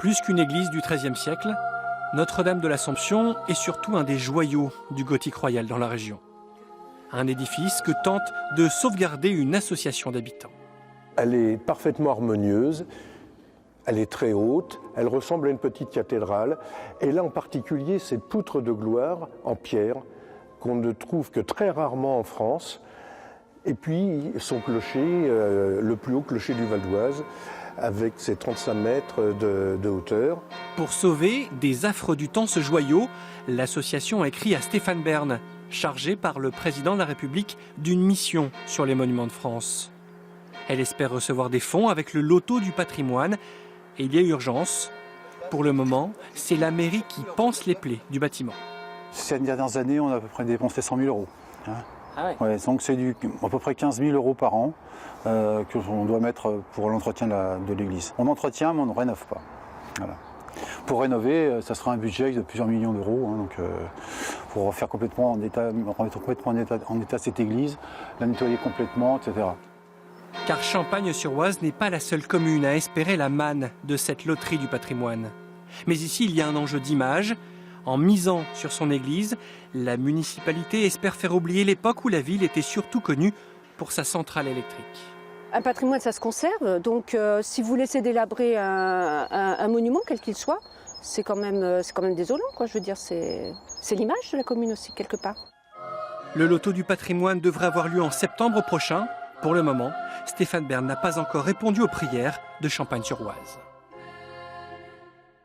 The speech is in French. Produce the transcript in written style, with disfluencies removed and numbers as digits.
Plus qu'une église du XIIIe siècle, Notre-Dame de l'Assomption est surtout un des joyaux du gothique royal dans la région. Un édifice que tente de sauvegarder une association d'habitants. Elle est parfaitement harmonieuse, elle est très haute, elle ressemble à une petite cathédrale. Et là en particulier, cette poutre de gloire en pierre qu'on ne trouve que très rarement en France. Et puis son clocher, le plus haut clocher du Val d'Oise, avec ses 35 mètres de hauteur. Pour sauver des affres du temps ce joyau, l'association a écrit à Stéphane Bern, chargé par le président de la République d'une mission sur les monuments de France. Elle espère recevoir des fonds avec le loto du patrimoine et il y a urgence. Pour le moment, c'est la mairie qui panse les plaies du bâtiment. Ces dernières années, on a à peu près dépensé 100 000 euros. Hein. Ah ouais. Ouais, donc c'est à peu près 15 000 euros par an qu'on doit mettre pour l'entretien de l'église. On entretient, mais on ne rénove pas. Voilà. Pour rénover, ça sera un budget de plusieurs millions d'euros. Hein, pour refaire complètement remettre complètement en état cette église, la nettoyer complètement, etc. Car Champagne-sur-Oise n'est pas la seule commune à espérer la manne de cette loterie du patrimoine. Mais ici, il y a un enjeu d'image. En misant sur son église, la municipalité espère faire oublier l'époque où la ville était surtout connue pour sa centrale électrique. Un patrimoine, ça se conserve. Donc, si vous laissez délabrer un monument, quel qu'il soit, c'est quand même désolant, quoi. Je veux dire, c'est l'image de la commune aussi, quelque part. Le loto du patrimoine devrait avoir lieu en septembre prochain. Pour le moment, Stéphane Bern n'a pas encore répondu aux prières de Champagne-sur-Oise.